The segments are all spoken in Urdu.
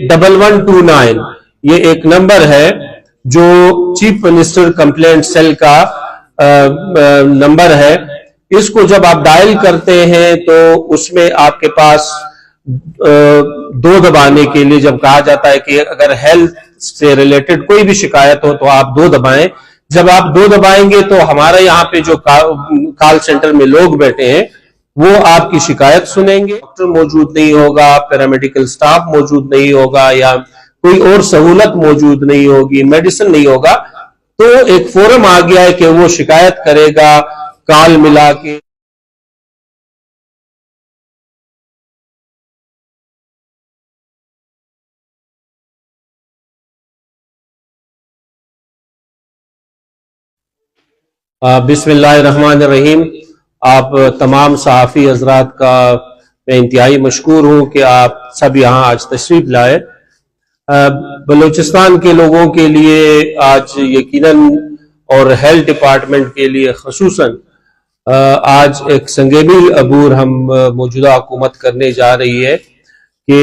1129 یہ ایک نمبر ہے جو چیف منسٹر کمپلینٹ سیل کا نمبر ہے. اس کو جب آپ ڈائل کرتے ہیں تو اس میں آپ کے پاس 2 دبانے کے لیے جب کہا جاتا ہے کہ اگر ہیلتھ سے ریلیٹڈ کوئی بھی شکایت ہو تو آپ 2 دبائیں. جب آپ 2 دبائیں گے تو ہمارے یہاں پہ جو کال سینٹر میں لوگ بیٹھے ہیں وہ آپ کی شکایت سنیں گے. ڈاکٹر موجود نہیں ہوگا، پیرامیڈیکل سٹاف موجود نہیں ہوگا یا کوئی اور سہولت موجود نہیں ہوگی، میڈیسن نہیں ہوگا، تو ایک فورم آ گیا ہے کہ وہ شکایت کرے گا کال ملا کے. بسم اللہ الرحمن الرحیم. آپ تمام صحافی حضرات کا میں انتہائی مشکور ہوں کہ آپ سب یہاں آج تشریف لائے. بلوچستان کے لوگوں کے لیے آج یقیناً اور ہیلتھ ڈپارٹمنٹ کے لیے خصوصاً آج ایک سنگینی عبور ہم موجودہ حکومت کرنے جا رہی ہے کہ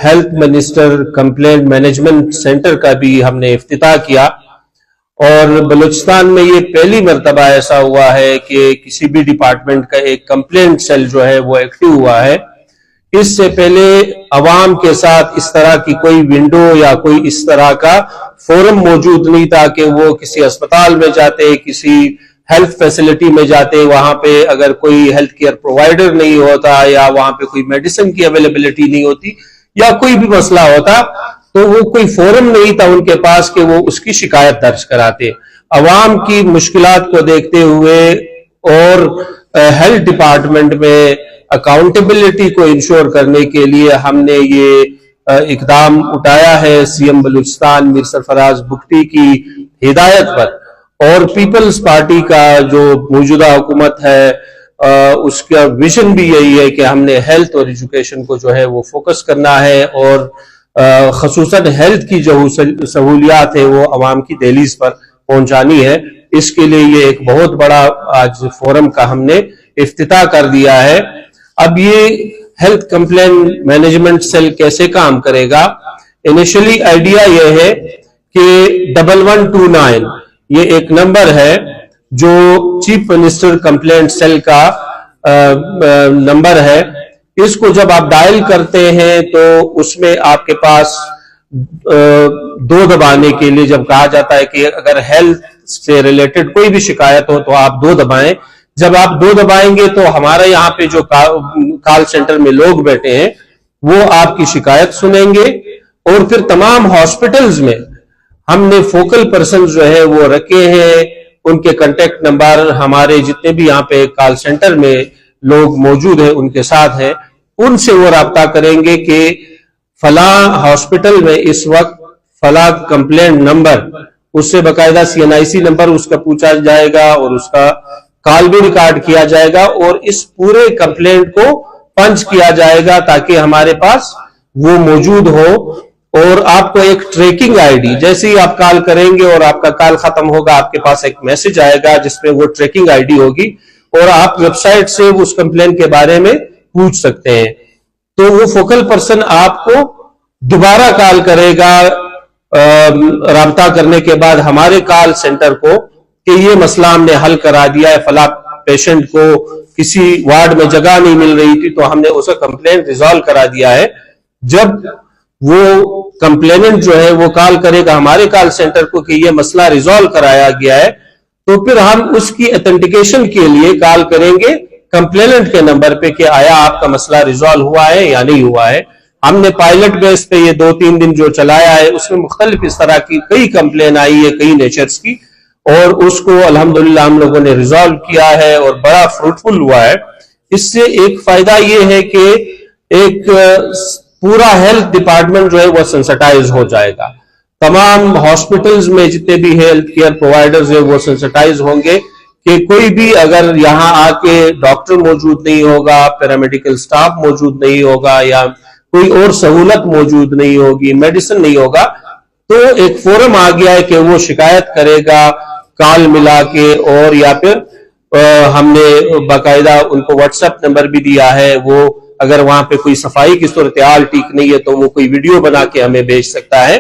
health minister complaint management centre کا بھی ہم نے افتتاح کیا. اور بلوچستان میں یہ پہلی مرتبہ ایسا ہوا ہے کہ کسی بھی ڈپارٹمنٹ کا ایک کمپلینٹ سیل جو ہے وہ ایکٹیو ہوا ہے. اس سے پہلے عوام کے ساتھ اس طرح کی کوئی ونڈو یا کوئی اس طرح کا فورم موجود نہیں تھا کہ وہ کسی اسپتال میں جاتے، کسی ہیلتھ فیسلٹی میں جاتے، وہاں پہ اگر کوئی ہیلتھ کیئر پرووائڈر نہیں ہوتا یا وہاں پہ کوئی میڈیسن کی اویلیبلٹی نہیں ہوتی یا کوئی بھی مسئلہ ہوتا تو وہ کوئی فورم نہیں تھا ان کے پاس کہ وہ اس کی شکایت درج کراتے. عوام کی مشکلات کو دیکھتے ہوئے اور ہیلتھ ڈپارٹمنٹ میں اکاؤنٹیبلٹی کو انشور کرنے کے لیے ہم نے یہ اقدام اٹھایا ہے سی ایم بلوچستان میر سرفراز بگٹی کی ہدایت پر. اور پیپلز پارٹی کا جو موجودہ حکومت ہے اس کا ویژن بھی یہی ہے کہ ہم نے ہیلتھ اور ایجوکیشن کو جو ہے وہ فوکس کرنا ہے اور خصوصاً ہیلتھ کی جو سہولیات ہے وہ عوام کی دہلیز پر پہنچانی ہے. اس کے لیے یہ ایک بہت بڑا آج فورم کا ہم نے افتتاح کر دیا ہے. اب یہ ہیلتھ کمپلین مینجمنٹ سیل کیسے کام کرے گا؟ انیشلی آئیڈیا یہ ہے کہ 1129 یہ ایک نمبر ہے جو چیف منسٹر کمپلینٹ سیل کا نمبر ہے. اس کو جب آپ ڈائل کرتے ہیں تو اس میں آپ کے پاس 2 دبانے کے لیے جب کہا جاتا ہے کہ اگر ہیلتھ سے ریلیٹڈ کوئی بھی شکایت ہو تو آپ 2 دبائیں. جب آپ 2 دبائیں گے تو ہمارے یہاں پہ جو کال سینٹر میں لوگ بیٹھے ہیں وہ آپ کی شکایت سنیں گے. اور پھر تمام ہاسپٹلز میں ہم نے فوکل پرسن جو ہے وہ رکھے ہیں، ان کے کنٹیکٹ نمبر ہمارے جتنے بھی یہاں پہ کال سینٹر میں لوگ موجود ہیں ان کے ساتھ ہیں. ان سے وہ رابطہ کریں گے کہ فلاں ہاسپٹل میں اس وقت فلاں کمپلینٹ نمبر، اس سے باقاعدہ CNIC نمبر اس کا پوچھا جائے گا اور اس کا کال بھی ریکارڈ کیا جائے گا اور اس پورے کمپلینٹ کو پنچ کیا جائے گا تاکہ ہمارے پاس وہ موجود ہو. اور آپ کو ایک ٹریکنگ آئی ڈی، جیسے ہی آپ کال کریں گے اور آپ کا کال ختم ہوگا آپ کے پاس ایک میسج آئے گا جس میں وہ ٹریکنگ آئی ڈی ہوگی اور آپ ویب سائٹ سے اس کمپلین کے بارے میں پوچھ سکتے ہیں. تو وہ فوکل پرسن آپ کو دوبارہ کال کرے گا رابطہ کرنے کے بعد ہمارے کال سینٹر کو کہ یہ مسئلہ ہم نے حل کرا دیا ہے، فلاں پیشنٹ کو کسی وارڈ میں جگہ نہیں مل رہی تھی تو ہم نے اسے کمپلین ریزالو کرا دیا ہے. جب وہ کمپلیننٹ جو ہے وہ کال کرے گا ہمارے کال سینٹر کو کہ یہ مسئلہ ریزالو کرایا گیا ہے تو پھر ہم اس کی اتھینٹیکیشن کے لیے کال کریں گے کمپلیننٹ کے نمبر پہ کہ آیا آپ کا مسئلہ ریزالو ہوا ہے یا نہیں ہوا ہے. ہم نے پائلٹ بیس پہ یہ 2-3 دن جو چلایا ہے اس میں مختلف اس طرح کی کئی کمپلین آئی ہے کئی نیچرز کی اور اس کو الحمدللہ ہم لوگوں نے ریزالو کیا ہے اور بڑا فروٹفل ہوا ہے. اس سے ایک فائدہ یہ ہے کہ ایک پورا ہیلتھ ڈپارٹمنٹ جو ہے وہ سینسٹائز ہو جائے گا. تمام ہاسپٹلز میں جتنے بھی ہیلتھ کیئر پرووائڈرز ہیں وہ سینسٹائز ہوں گے کہ کوئی بھی اگر یہاں آ کے ڈاکٹر موجود نہیں ہوگا، پیرامیڈیکل سٹاف موجود نہیں ہوگا یا کوئی اور سہولت موجود نہیں ہوگی، میڈیسن نہیں ہوگا، تو ایک فورم آ گیا ہے کہ وہ شکایت کرے گا کال ملا کے. اور یا پھر ہم نے باقاعدہ ان کو واٹس ایپ نمبر بھی دیا ہے، وہ اگر وہاں پہ کوئی صفائی کی صورتحال ٹھیک نہیں ہے تو وہ کوئی ویڈیو بنا کے ہمیں بھیج سکتا ہے.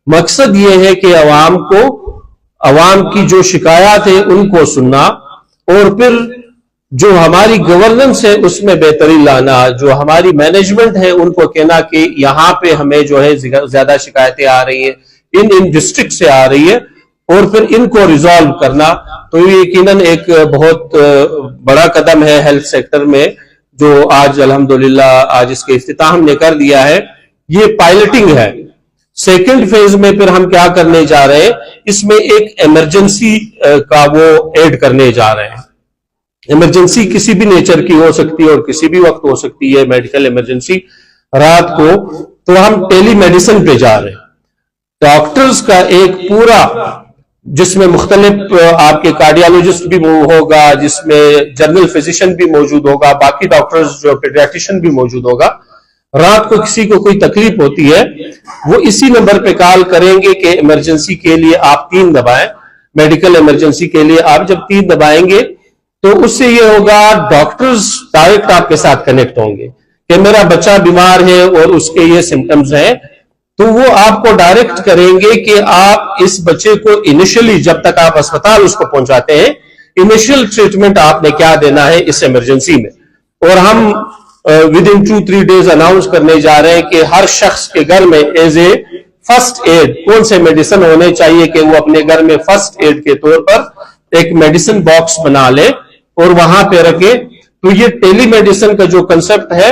مقصد یہ ہے کہ عوام کی جو شکایات ہیں ان کو سننا اور پھر جو ہماری گورننس ہے اس میں بہتری لانا, جو ہماری مینجمنٹ ہے ان کو کہنا کہ یہاں پہ ہمیں جو ہے زیادہ شکایتیں آ رہی ہیں, ان ڈسٹرکٹ سے آ رہی ہے, اور پھر ان کو ریزالو کرنا. تو یہ یقیناً ایک بہت بڑا قدم ہے ہیلتھ سیکٹر میں جو آج الحمدللہ آج اس کے افتتاح ہم نے کر دیا ہے. یہ پائلٹنگ ہے. سیکنڈ فیز میں پھر ہم کیا کرنے جا رہے ہیں, اس میں ایک ایمرجنسی کا وہ ایڈ کرنے جا رہے ہیں. ایمرجنسی کسی بھی نیچر کی ہو سکتی ہے اور کسی بھی وقت ہو سکتی ہے, میڈیکل ایمرجنسی رات کو, تو ہم ٹیلی میڈیسن پہ جا رہے ہیں. ڈاکٹرز کا ایک پورا جس میں مختلف آپ کے کارڈیالوجسٹ بھی ہوگا, جس میں جنرل فزیشین بھی موجود ہوگا, باقی ڈاکٹرز جو پیڈیاٹریشین بھی موجود ہوگا. رات کو کسی کو کوئی تکلیف ہوتی ہے وہ اسی نمبر پہ کال کریں گے کہ ایمرجنسی کے لیے آپ 3 دبائیں. میڈیکل ایمرجنسی کے لیے آپ جب 3 دبائیں گے تو اس سے یہ ہوگا ڈاکٹرز ڈائریکٹ آپ کے ساتھ کنیکٹ ہوں گے کہ میرا بچہ بیمار ہے اور اس کے یہ سمٹمز ہیں, تو وہ آپ کو ڈائریکٹ کریں گے کہ آپ اس بچے کو انیشلی جب تک آپ اسپتال اس کو پہنچاتے ہیں انیشل ٹریٹمنٹ آپ نے کیا دینا ہے اس ایمرجنسی میں. اور ہم ودن 2-3 days اناؤنس کرنے جا رہے ہیں کہ ہر شخص کے گھر میں ایز اے فرسٹ ایڈ کون سے میڈیسن ہونے چاہیے کہ وہ اپنے گھر میں فرسٹ ایڈ کے طور پر ایک میڈیسن باکس بنا لے اور وہاں پہ رکھے. تو یہ ٹیلی میڈیسن کا جو کنسپٹ ہے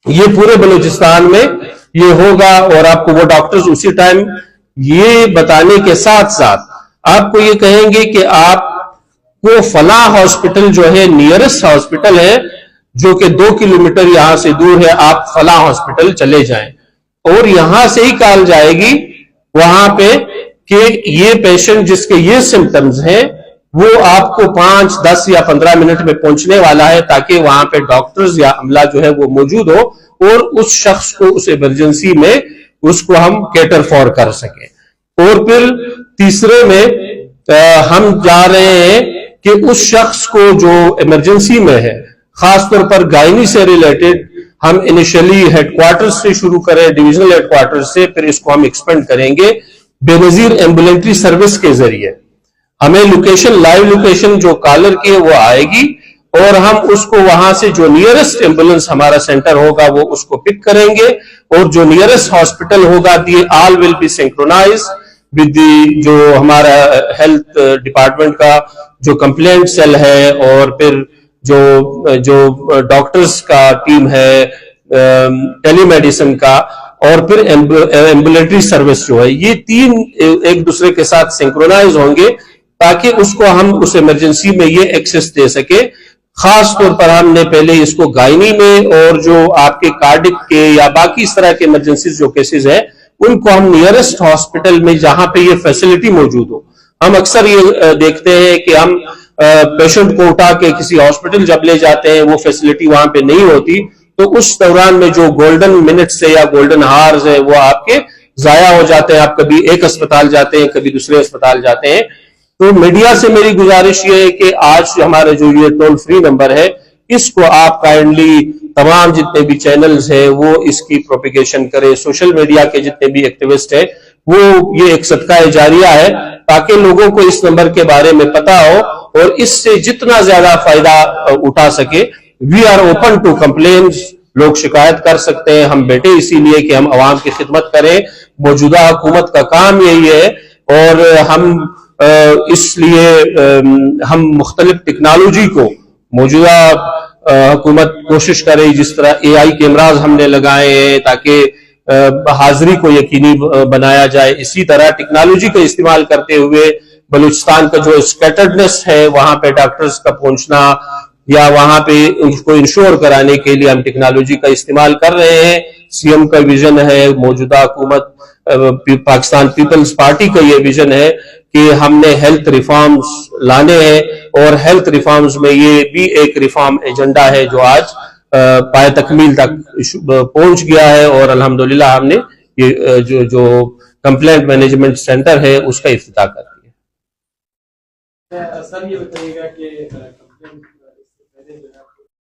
یہ پورے بلوچستان میں یہ ہوگا, اور آپ کو وہ ڈاکٹرز اسی ٹائم یہ بتانے کے ساتھ ساتھ آپ کو یہ کہیں گے کہ آپ کو فلاں ہاسپٹل جو ہے نیئرسٹ ہاسپٹل ہے جو کہ 2 کلومیٹر یہاں سے دور ہے, آپ فلاں ہاسپٹل چلے جائیں. اور یہاں سے ہی کال جائے گی وہاں پہ کہ یہ پیشنٹ جس کے یہ سمٹمز ہیں وہ آپ کو 5, 10 یا 15 منٹ میں پہنچنے والا ہے, تاکہ وہاں پہ ڈاکٹرز یا عملہ جو ہے وہ موجود ہو اور اس شخص کو اس ایمرجنسی میں اس کو ہم کیٹر فور کر سکیں. اور پھر تیسرے میں ہم جا رہے ہیں کہ اس شخص کو جو ایمرجنسی میں ہے, خاص طور پر گائنی سے ریلیٹڈ, ہم انیشلی ہیڈ کوارٹر سے شروع کریں, ڈویژنل ہیڈ کوارٹر سے, پھر اس کو ہم ایکسپینڈ کریں گے بے نظیر ایمبولینٹری سروس کے ذریعے. ہمیں لوکیشن, لائیو لوکیشن جو کالر کی ہے وہ آئے گی اور ہم اس کو وہاں سے جو نیئرسٹ ایمبولینس ہمارا سینٹر ہوگا وہ اس کو پک کریں گے, اور جو نیئرسٹ ہاسپٹل ہوگا دی آل ول بی سینکرونائز ود دی جو ہمارا ہیلتھ ڈپارٹمنٹ کا جو کمپلینٹ سیل ہے, اور پھر جو ڈاکٹرز کا ٹیم ہے ٹیلی میڈیسن کا, اور پھر ایمبولینٹری سروس جو ہے, یہ 3 ایک دوسرے کے ساتھ سینکرونائز ہوں گے تاکہ اس کو ہم اس ایمرجنسی میں یہ ایکسس دے سکے. خاص طور پر ہم نے پہلے اس کو گائنی میں اور جو آپ کے کارڈک کے یا باقی اس طرح کے ایمرجنسیز جو کیسز ہیں ان کو ہم نیئرسٹ ہاسپٹل میں جہاں پہ یہ فیسلٹی موجود ہو. ہم اکثر یہ دیکھتے ہیں کہ ہم پیشنٹ کو اٹھا کے کسی ہاسپٹل جب لے جاتے ہیں وہ فیسلٹی وہاں پہ نہیں ہوتی, تو اس دوران میں جو گولڈن منٹس ہے یا گولڈن ہارز ہے وہ آپ کے ضائع ہو جاتے ہیں. آپ کبھی ایک اسپتال جاتے ہیں, کبھی دوسرے اسپتال جاتے ہیں. تو میڈیا سے میری گزارش یہ ہے کہ آج ہمارا جو یہ ٹول فری نمبر ہے اس کو آپ کائنڈلی تمام جتنے بھی چینلز ہیں وہ اس کی پروپیگیشن کرے, سوشل میڈیا کے جتنے بھی ایکٹیوسٹ ہیں وہ یہ ایک صدقہ جاریہ ہے تاکہ لوگوں کو اس نمبر کے بارے میں پتا ہو اور اس سے جتنا زیادہ فائدہ اٹھا سکے. We are open to complaints, لوگ شکایت کر سکتے ہیں, ہم بیٹھے اسی لیے کہ ہم عوام کی خدمت کریں. موجودہ حکومت کا کام یہی ہے, اور ہم اس لیے ہم مختلف ٹیکنالوجی کو موجودہ حکومت کوشش کرے, جس طرح AI کیمراز ہم نے لگائے ہیں تاکہ حاضری کو یقینی بنایا جائے. اسی طرح ٹیکنالوجی کا استعمال کرتے ہوئے بلوچستان کا جو اسکیٹرڈنس ہے وہاں پہ ڈاکٹرز کا پہنچنا یا وہاں پہ ان کو انشور کرانے کے لیے ہم ٹیکنالوجی کا استعمال کر رہے ہیں. CM کا ویژن ہے, موجودہ حکومت پاکستان پیپلز پارٹی کا یہ ویژن ہے کہ ہم نے ہیلتھ ریفارمز لانے ہیں, اور ہیلتھ ریفارمز میں یہ بھی ایک ریفارم ایجنڈا ہے جو آج پائے تکمیل تک پہنچ گیا ہے, اور الحمدللہ ہم نے یہ جو کمپلینٹ مینجمنٹ سینٹر ہے اس کا افتتاح کر دیا. سر یہ بتائیے گا کہ